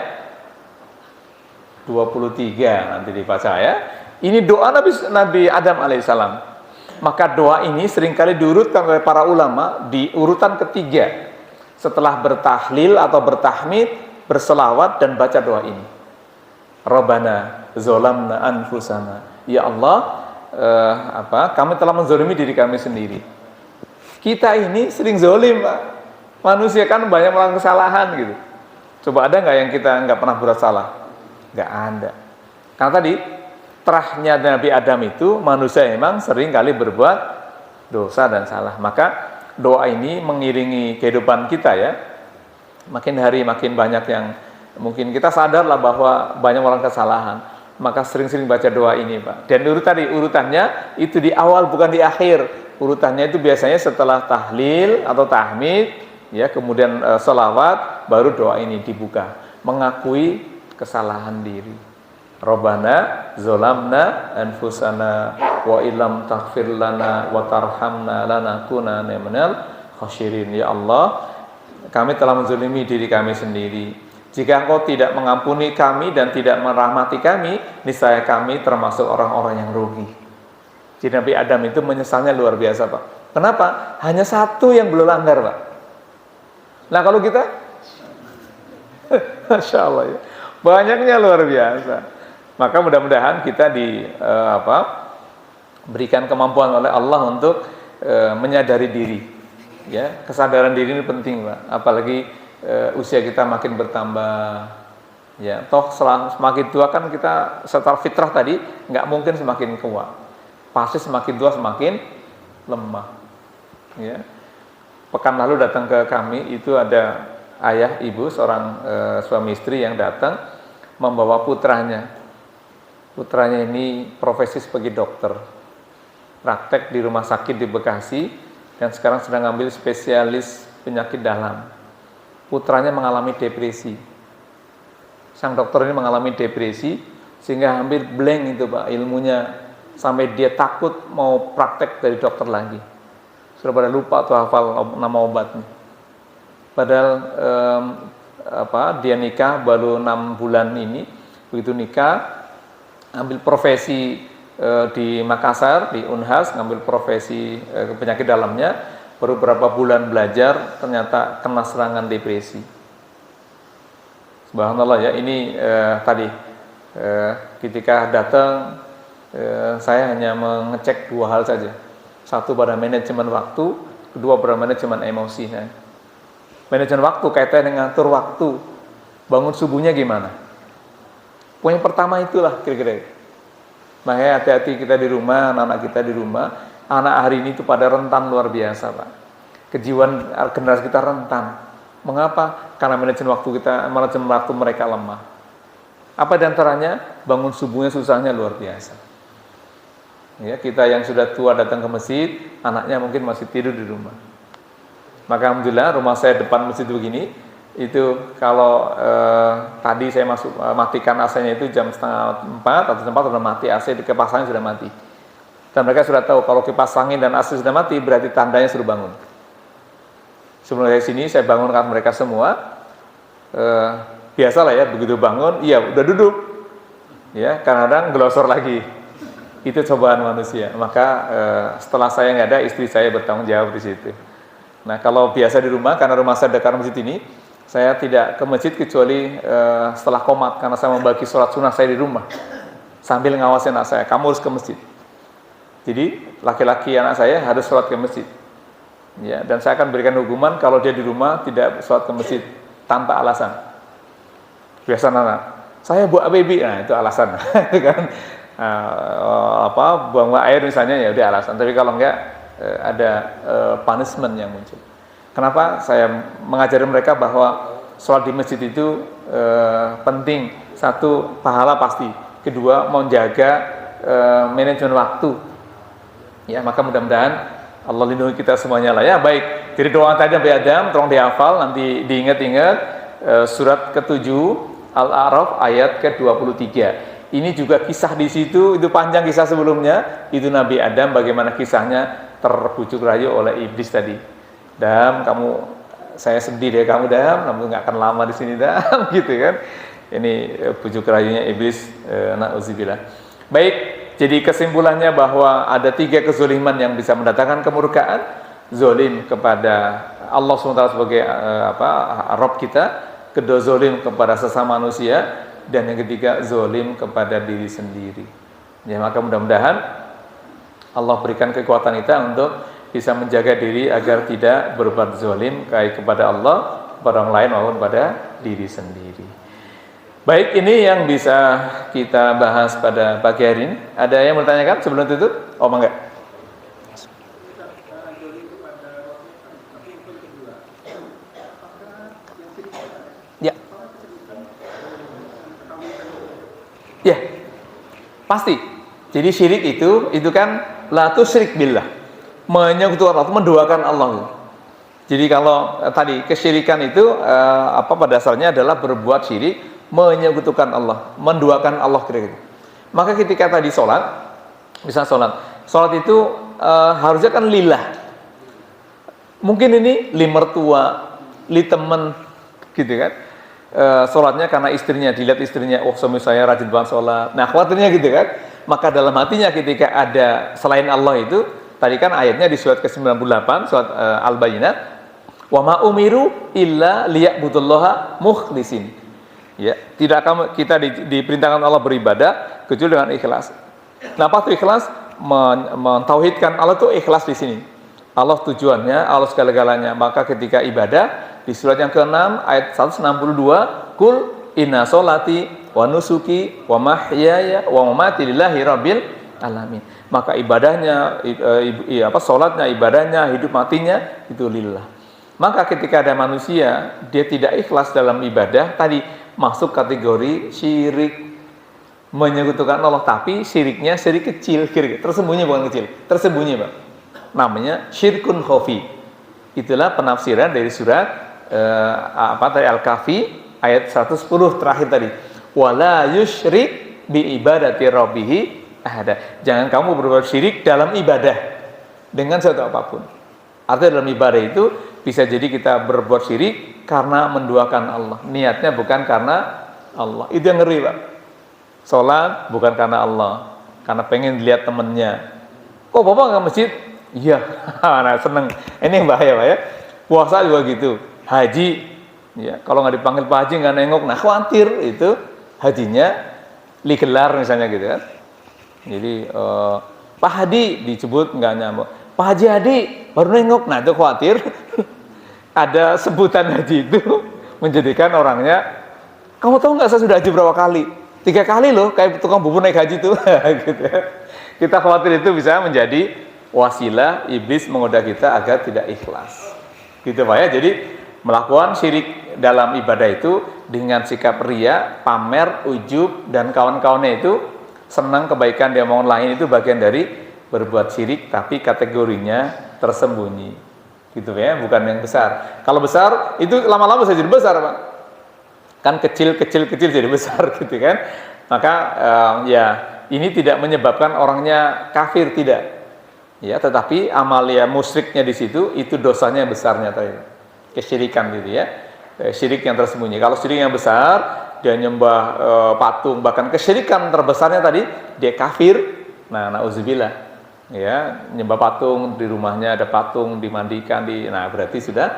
23 nanti dibaca ya. Ini doa Nabi Adam alaihissalam. Maka doa ini seringkali diurutkan oleh para ulama di urutan ketiga setelah bertahlil atau bertahmid, berselawat dan baca doa ini. Rabbana zolamna anfusana. Ya Allah, kami telah menzolimi diri kami sendiri. Kita ini sering zolim, Pak. Manusia kan banyak melakukan kesalahan gitu. Coba ada nggak yang kita nggak pernah buat salah? Nggak ada. Karena tadi terahnya Nabi Adam itu manusia memang sering kali berbuat dosa dan salah. Maka doa ini mengiringi kehidupan kita ya. Makin hari makin banyak yang mungkin kita sadarlah bahwa banyak orang kesalahan. Maka sering-sering baca doa ini, Pak. Dan urutannya itu di awal bukan di akhir. Urutannya itu biasanya setelah tahlil atau tahmid. Ya, kemudian sholawat, baru doa ini dibuka, mengakui kesalahan diri. Rabbana zolamna anfusana wa illam taghfir lana wa tarhamna lanakunanna minal khasyirin. Ya Allah, kami telah menzalimi diri kami sendiri. Jika Engkau tidak mengampuni kami dan tidak merahmati kami, niscaya kami termasuk orang-orang yang rugi. Jadi Nabi Adam itu menyesalnya luar biasa, Pak. Kenapa? Hanya satu yang belum langgar, Pak. Nah kalau kita, Masya Allah ya, banyaknya luar biasa. Maka mudah-mudahan kita berikan kemampuan oleh Allah untuk menyadari diri. Ya, kesadaran diri ini penting, Pak. Apalagi usia kita makin bertambah. Ya, toh semakin tua kan kita secara fitrah tadi nggak mungkin semakin kuat. Pasti semakin tua semakin lemah. Ya. Pekan lalu datang ke kami itu ada ayah ibu seorang suami istri yang datang membawa putranya. Putranya ini profesi sebagai dokter, praktek di rumah sakit di Bekasi dan sekarang sedang ambil spesialis penyakit dalam. Putranya mengalami depresi. Sang dokter ini mengalami depresi sehingga hampir blank itu, Pak, ilmunya sampai dia takut mau praktek dari dokter lagi. Sudah pada lupa atau hafal nama obatnya. Padahal dia nikah baru 6 bulan ini. Begitu nikah, ambil profesi di Makassar, di Unhas, ngambil profesi penyakit dalamnya. Baru beberapa bulan belajar, ternyata kena serangan depresi. Subhanallah ya, ini tadi ketika datang saya hanya mengecek 2 hal saja. Satu pada manajemen waktu, kedua pada manajemen emosi. Nah, manajemen waktu kaitannya dengan ngatur waktu. Bangun subuhnya gimana? Poin pertama itulah kira-kira. Makanya hati-hati kita di rumah, anak-anak kita di rumah. Anak hari ini itu pada rentan luar biasa, Pak. Kejiwaan generasi kita rentan. Mengapa? Karena manajemen waktu mereka lemah. Apa diantaranya? Bangun subuhnya susahnya luar biasa. Ya, kita yang sudah tua datang ke masjid, anaknya mungkin masih tidur di rumah. Maka alhamdulillah rumah saya depan masjid begini, itu kalau tadi saya matikan AC-nya itu jam 3:30 atau jam 4 sudah mati AC, kipas angin sudah mati. Dan mereka sudah tahu kalau kipas angin dan AC sudah mati berarti tandanya suruh bangun. Sebelum dari sini saya bangunkan mereka semua. Biasalah ya, begitu bangun, iya udah duduk. Ya, kadang-kadang gelosor lagi. Itu cobaan manusia. Maka setelah saya nggak ada, istri saya bertanggung jawab di situ. Nah, kalau biasa di rumah, karena rumah saya dekat masjid ini, saya tidak ke masjid kecuali setelah qomat, karena saya membagi sholat sunnah saya di rumah sambil ngawasin anak saya, kamu harus ke masjid. Jadi laki-laki anak saya harus sholat ke masjid. Ya, dan saya akan berikan hukuman kalau dia di rumah tidak sholat ke masjid tanpa alasan. Biasa anak, saya buat baby, nah itu alasan, kan? Buang air misalnya, ya udah alasan. Tapi kalau enggak, ada punishment yang muncul. Kenapa saya mengajari mereka bahwa sholat di masjid itu penting? Satu, pahala pasti. Kedua, menjaga manajemen waktu. Ya, maka mudah-mudahan Allah lindungi kita semuanya lah ya. Baik, jadi doa tadi Nabi Adam tolong dihafal, nanti diingat-ingat. Surat ke-7 Al-A'raf ayat ke-23. Ini juga kisah di situ, itu panjang kisah sebelumnya. Itu Nabi Adam bagaimana kisahnya terbujuk rayu oleh iblis tadi. Dam, saya sedih deh kamu Dam, kamu nggak akan lama di sini Dam, gitu kan? Ini bujuk rayunya iblis, na'udzubillah. Baik, jadi kesimpulannya bahwa ada 3 kezoliman yang bisa mendatangkan kemurkaan. Zolim kepada Allah SWT sebagai Rabb kita, kedua zolim kepada sesama manusia, dan yang ketiga zolim kepada diri sendiri. Ya, maka mudah-mudahan Allah berikan kekuatan kita untuk bisa menjaga diri agar tidak berbuat zolim baik kepada Allah, kepada orang lain maupun pada diri sendiri. Baik, ini yang bisa kita bahas pada pagi hari ini. Ada yang bertanyakan sebelum tutup? Oh, enggak. Ya. Ya. Pasti. Jadi syirik itu kan la tusyrik billah. Menyekutukan Allah, menduakan Allah. Jadi kalau tadi kesyirikan itu pada dasarnya adalah berbuat syirik, menyekutukan Allah, menduakan Allah kira-kira. Maka ketika tadi sholat, bisa sholat itu harusnya kan lillah. Mungkin ini li mertua, li temen, gitu kan. Sholatnya karena istrinya, dilihat istrinya, oh suami saya rajin banget sholat. Nah khawatirnya gitu kan. Maka dalam hatinya ketika ada selain Allah itu, tadi kan ayatnya di surat ke-98, surat Al-Bayyinah, wa ma umiru illa liya'budullaha mukhlisin. Ya, tidak akan kita diperintahkan Allah beribadah kecuali dengan ikhlas. Nah, apa itu ikhlas? Mentauhidkan Allah itu ikhlas di sini. Allah tujuannya, Allah segala-galanya. Maka ketika ibadah di surat yang ke-6 ayat 162, kul inna sholati wa nusuki wa mahyaya wa mamati lillahi rabbil alamin. Maka ibadahnya, sholatnya, ibadahnya, hidup matinya itu lillah. Maka ketika ada manusia dia tidak ikhlas dalam ibadah, tadi masuk kategori syirik, menyekutukan Allah, tapi syiriknya syirik kecil, tersembunyi, bukan kecil, tersembunyi, Pak. Namanya syirkun khafi. Itulah penafsiran dari surat tadi Al-Kahfi ayat 110 terakhir tadi. Wala yusyrik bi ibadati rabbih ahada. Jangan kamu berbuat syirik dalam ibadah dengan sesuatu apapun. Artinya dalam ibadah itu bisa jadi kita berbuat syirik karena menduakan Allah. Niatnya bukan karena Allah. Itu yang ngeri, Pak. Sholat bukan karena Allah, karena pengen lihat temennya. Kok Bapak nggak masjid? Iya, nah seneng. Ini yang bahaya, Pak ya. Puasa juga gitu. Haji, ya kalau nggak dipanggil Pak Haji nggak nengok, nah khawatir itu hajinya ligelar misalnya gitu kan. Jadi Pak Hadi disebut nggak nyambung. Pak Haji Hadi baru nengok, nah itu khawatir. Ada sebutan haji itu menjadikan orangnya, kamu tahu nggak saya sudah haji berapa kali? 3 kali loh, kayak tukang bubur naik haji itu. Gitu ya. Kita khawatir itu bisa menjadi wasilah iblis menggoda kita agar tidak ikhlas. Gitu Pak ya. Jadi melakukan syirik dalam ibadah itu dengan sikap ria, pamer, ujub, dan kawan-kawannya itu senang kebaikan dia mau lain, itu bagian dari berbuat syirik, tapi kategorinya tersembunyi. Gitu ya, bukan yang besar. Kalau besar itu lama-lama bisa jadi besar, Pak. Kan kecil jadi besar gitu kan. Maka ya ini tidak menyebabkan orangnya kafir, tidak. Ya, tetapi amalia musyriknya di situ itu dosanya besarnya tadi. Kesyirikan gitu ya. Syirik yang tersembunyi. Kalau syirik yang besar, dia nyembah patung, bahkan kesyirikan terbesarnya tadi dia kafir. Nah, nauzubillah, ya, nyembah patung, di rumahnya ada patung, dimandikan, nah berarti sudah,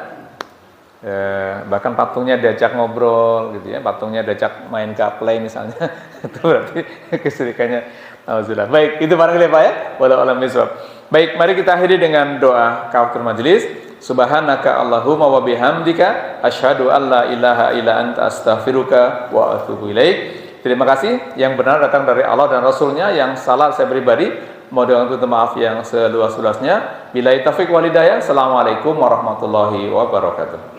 bahkan patungnya diajak ngobrol gitu ya, patungnya diajak main gaplay misalnya, itu berarti kesyirikannya. Nauzubillah. Baik, itu barangkali Pak ya. Wallahu a'lam bishawab. Baik, mari kita akhiri dengan doa kafaratul majelis. Subhanaka Allahumma wa bihamdika asyhadu an la ilaha illa anta astaghfiruka wa atubu ilaik. Terima kasih, yang benar datang dari Allah dan Rasulnya, yang salah saya pribadi mohon maaf yang seluas-luasnya. Billahi taufiq wal hidayah. Assalamualaikum warahmatullahi wabarakatuh.